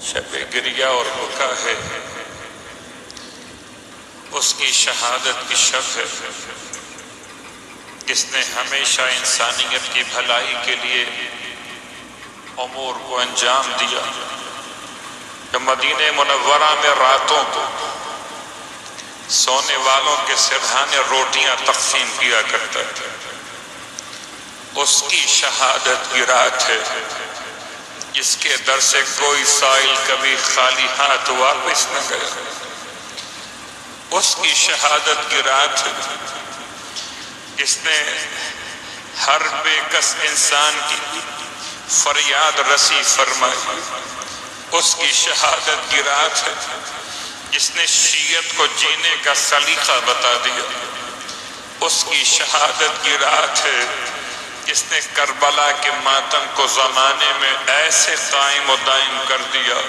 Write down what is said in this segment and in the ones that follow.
شب گریہ اور بکا ہے، اس کی شہادت کی شب ہے جس نے ہمیشہ انسانیت کی بھلائی کے لیے امور کو انجام دیا، جو مدینہ منورہ میں راتوں کو سونے والوں کے سرہانے روٹیاں تقسیم کیا کرتا تھا۔ اس کی شہادت کی رات ہے جس کے در سے کوئی سائل کبھی خالی ہاتھ واپس نہ گیا۔ اس کی شہادت کی رات ہے جس نے ہر بے کس انسان کی فریاد رسی فرمائی۔ اس کی شہادت کی رات ہے جس نے شیعت کو جینے کا سلیقہ بتا دیا۔ اس کی شہادت کی رات ہے جس نے کربلا کے ماتم کو زمانے میں ایسے قائم و دائم کر دیا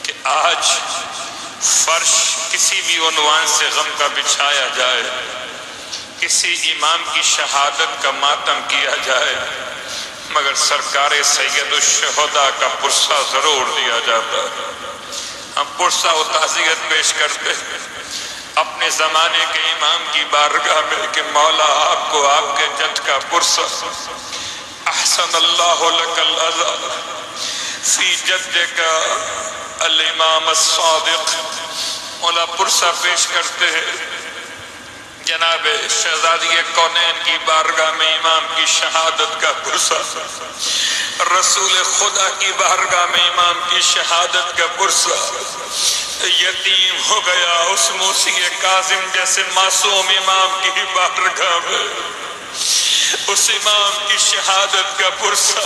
کہ آج فرش کسی بھی عنوان سے غم کا بچھایا جائے، کسی امام کی شہادت کا ماتم کیا جائے، مگر سرکار سید الشہداء کا پرسہ ضرور دیا جاتا ہے۔ ہم پرسہ و تعزیت پیش کرتے ہیں اپنے زمانے کے امام کی بارگاہ میں کہ مولا آپ کو آپ کے جد کا پرسہ احسن اللہ لک العزا فی جدک الامام الصادق، مولا پرسہ پیش کرتے ہیں جناب شہزادی کونین کی بارگاہ میں امام کی شہادت کا پرسہ، رسول خدا کی بارگاہ میں امام کی شہادت کا پرسہ۔ یتیم ہو گیا اس موسی کاظم جیسے معصوم امام کی بارگاہ میں، اس امام کی شہادت کا پرسہ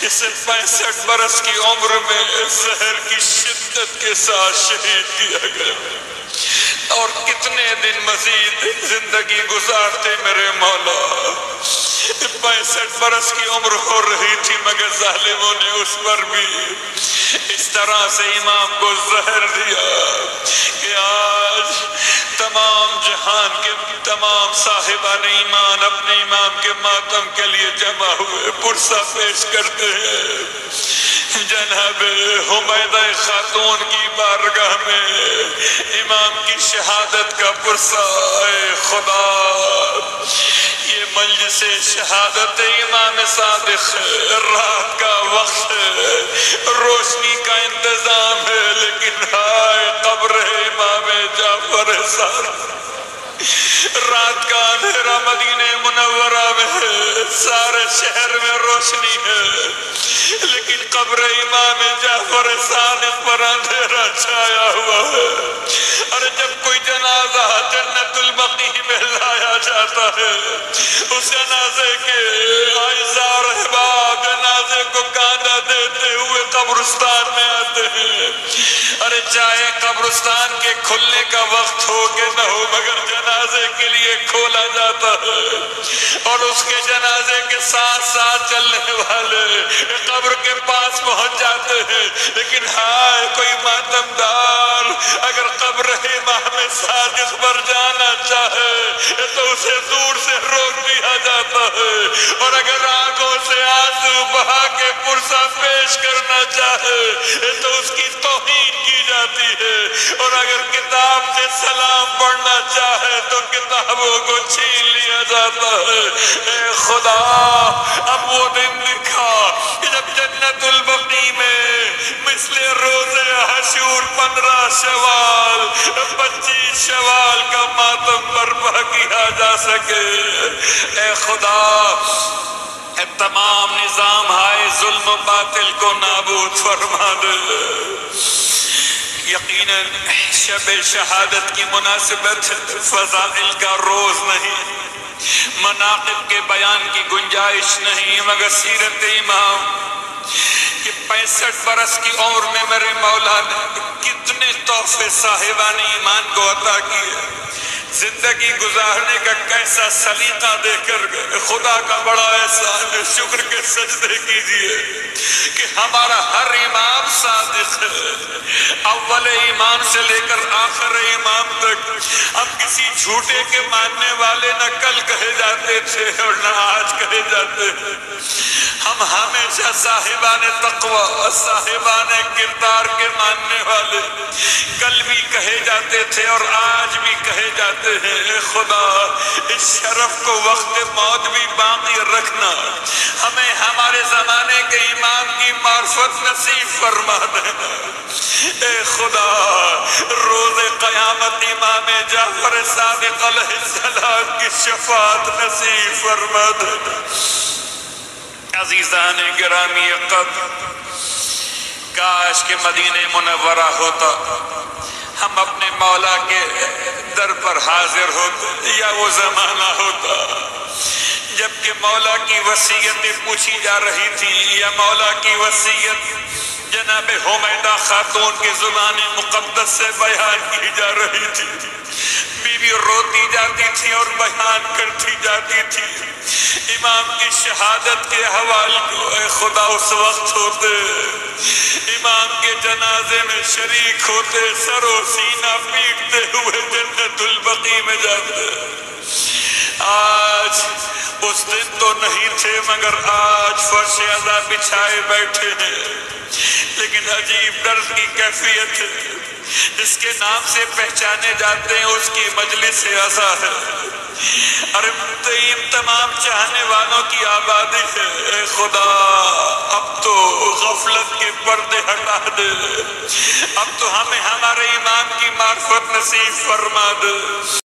جسے 65 برس کی عمر میں زہر کی شدت کے ساتھ شہید کیا گیا، اور کتنے دن مزید زندگی گزارتے میرے مولا۔ 65 برس کی عمر ہو رہی تھی مگر ظالموں نے اس پر بھی اس طرح سے امام کو زہر دیا کہ آج تمام جہان کے تمام صاحبان ایمان اپنے امام کے ماتم کے لیے جمع ہوئے، پرسہ پیش کرتے ہیں جناب حمیدہ خاتون کی بارگاہ میں امام کی شہادت کا پرسہ۔ اے خدا، یہ مجلس شہادت امام صادق رات کا وقت ہے، روشنی کا انتظام ہے، لیکن ہائے قبر امام جعفر صادق، رات کا اندھیرا مدینہ منورہ میں ہے، سارے شہر میں روشنی ہے، لیکن قبر امام جعفر صادق پر اندھیرا چھایا ہوا ہے۔ اور جب کوئی جنازہ جنت البقیع میں لایا جاتا ہے، اس جنازے کے اعزاء اور احباب جنازے کو کاندھا دیتے ہوئے قبرستان میں آتے ہیں۔ ارے چاہے قبرستان کے کھلنے کا وقت ہو کہ نہ ہو، مگر جنازے کے لیے کھولا جاتا ہے، اور اس کے جنازے کے ساتھ ساتھ چلنے والے قبر کے پاس پہنچ جاتے ہیں، لیکن ہائے کوئی ماتمدار اگر قبر امام صادق پر جانا چاہے تو اسے دور سے روک دیا جاتا ہے، اور اگر آنکھوں سے آنسو بہا کے پرسہ پیش کرنا چاہے تو اس کی توہین کی جاتی ہے، اور اگر کتاب سے سلام پڑھنا چاہے تو کتابوں کو چھین لیا جاتا ہے۔ اے خدا، اب وہ دن دکھا جب جنت البقیع میں مثل روز حشور 15 شوال 25 شوال کا ماتم برپا کیا جا سکے۔ اے خدا، تمام نظام ہائے ظلم و باطل کو نابود فرما دے۔ یقیناً شب شہادت کی مناسبت فضائل کا روز نہیں، مناقب کے بیان کی گنجائش نہیں، مگر سیرت امام کہ 65 برس کی عمر میں میرے مولا نے کتنے تحفے صاحبان ایمان کو عطا کیے، زندگی گزارنے کا کیسا سلیقہ دے کر گئے۔ خدا کا بڑا احسان ہے، شکر کے سجدے کیجئے کہ ہمارا ہر امام صادق ہے، اول امام سے لے کر آخر امام تک۔ ہم کسی جھوٹے کے ماننے والے نہ کل کہے جاتے تھے اور نہ آج کہے جاتے ہیں، ہم ہمیشہ صاحبان تقوی، صاحبان جاتے تھے اور آج بھی کہے جاتے ہیں، اے خدا اس شرف کو وقت موت بھی باقی رکھنا، ہمیں ہمارے زمانے کے امام کی معرفت نصیب فرما دینا۔ اے خدا روز قیامت امام جعفر صادق علیہ السلام کی شفاعت نصیب فرما دینا۔ عزیزان گرامی قدر، کاش کہ مدینہ منورہ ہوتا، ہم اپنے مولا کے در پر حاضر ہوتے، یا وہ زمانہ ہوتا جبکہ مولا کی وصیتیں پوچھی جا رہی تھی، یا مولا کی وصیت جناب حمیدہ خاتون کی زبان مقدس سے بیان کی جا رہی تھی۔ بیوی روتی جاتی تھی اور بیان کرتی جاتی تھی امام کی شہادت کے حوالے کو۔ اے خدا اس وقت ہوتے امام کے جنازے میں شریک ہوتے، سر و سینہ پیٹتے ہوئے جنت البقیع میں جاتے۔ آج اس دن تو نہیں تھے مگر آج فرش عزا بچھائے بیٹھے ہیں، لیکن عجیب درد کی کیفیت ہے، جس کے نام سے پہچانے جاتے ہیں اس کی مجلس عزا ہے، اور ان تمام چاہنے والوں کی آبادی ہے۔ اے خدا اب تو غفلت کے پردے ہٹا دے، اب تو ہمیں ہمارے امام کی معرفت نصیب فرما دے۔